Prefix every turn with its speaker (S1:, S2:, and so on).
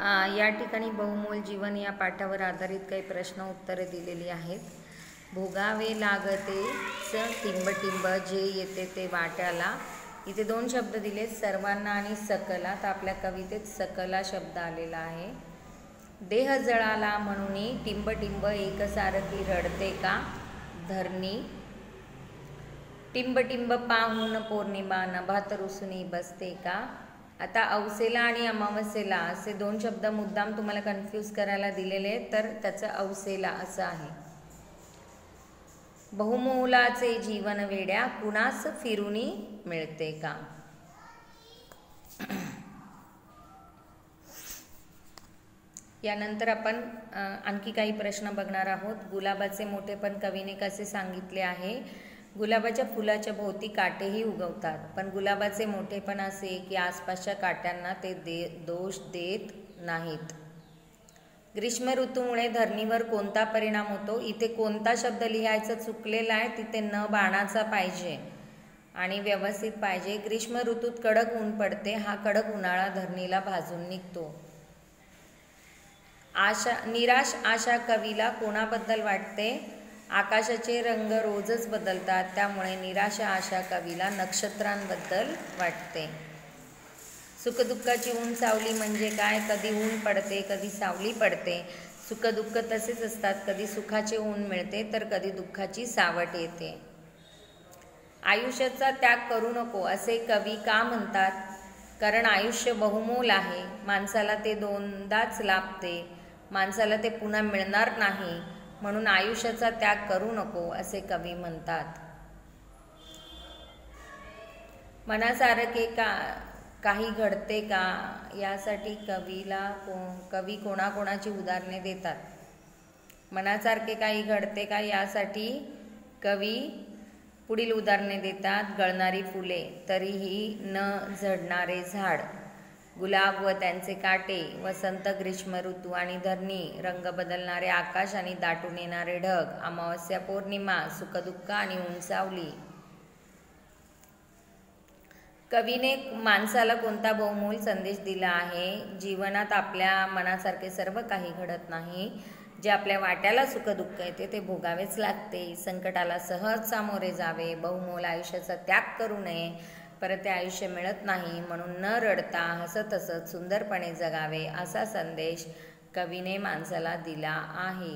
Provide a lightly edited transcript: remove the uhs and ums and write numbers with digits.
S1: या ठिकाणी बहुमोल जीवन या पाठावर आधारित काही प्रश्न उत्तरे दिलेली आहेत. भोगावे लागतेच टिंब जे येते ते वाट्याला. इथे दोन शब्द दिले, सर्वांना आणि सकला. तर आपल्या कवितेत सकला शब्द आलेला आहे. देह जळाला म्हणून टिंब एकसारखी रडते का धरणी. टिंब पाहून पौर्णिमा नभात रुसुनी बसते का. आता अवसेला आणि अमावस्येला असे दोन शब्द मुद्दाम तुम्हाला कन्फ्यूज करायला दिलेले, तर त्याचं अवसेला असं आहे. बहुमोलाचे जीवन वेड्या कुणास फिरुनी मिळते का. यानंतर आपण आणखी काही प्रश्न बघणार आहोत. गुलाबाचे मोठेपण कवीने कसे सांगितले आहे. गुलाबाच्या फुलाच्या भोवती काटेही उगवतात, पण गुलाबाचे मोठेपण असे की आसपासच्या काट्यांना ते दोष देत नाहीत. ग्रीष्म ऋतूमुळे धरणीवर कोणता परिणाम होतो. इथे कोणता शब्द लिहायचा चुकलेला आहे, तिथे न बाणाचा पाहिजे आणि व्यवस्थित पाहिजे. ग्रीष्म ऋतूत कडक ऊन पडते, हा कडक उन्हाळा धरणीला भाजून निघतो. निराश आशा कवीला कोणाबद्दल वाटते. आकाशाचे रंग रोजच बदलतात, त्यामुळे निराशा आशा कवीला नक्षत्रांबद्दल वाटते. सुखदुःखाची ऊन सावली म्हणजे काय. कधी ऊन पडते, कधी सावली पडते. सुखदुःख तसेच असतात. कधी सुखाचे ऊन मिळते, तर कधी दुःखाची सावट येते. आयुष्याचा त्याग करू नको असे कवी का म्हणतात. कारण आयुष्य बहुमोल आहे. माणसाला ते दोनदाच लाभते. माणसाला ते पुन्हा मिळणार नाही, म्हणून आयुष्याचा त्याग करू नको असे कवी म्हणतात. मनासारखे काही घडते का यासाठी कवी कोणाकोणाची उदाहरणे देतात. मनासारखे काही घडते का यासाठी कवी पुढील उदाहरणे देतात. गळणारी फुले, तरीही न झडणारे झाड, गुलाब व त्यांचे काटे, वसंत ग्रीष्म ऋतू आणि धरणी, रंग बदलणारे आकाश आणि दाटून येणारे ढग, अमावस्या पौर्णिमा, सुखदुःख आणि ऊन सावली. कवीने माणसाला कोणता बहुमोल संदेश दिला आहे. जीवनात आपल्या मनासारखे सर्व काही घडत नाही. जे आपल्या वाट्याला सुखदुःख येते ते भोगावेच लागते. संकटाला सहज सामोरे जावे. बहुमोल आयुष्याचा त्याग करू नये. परत ते आयुष्य मिळत नाही, म्हणून न रडता हसत हसत सुंदरपणे जगावे असा संदेश कवीने माणसाला दिला आहे.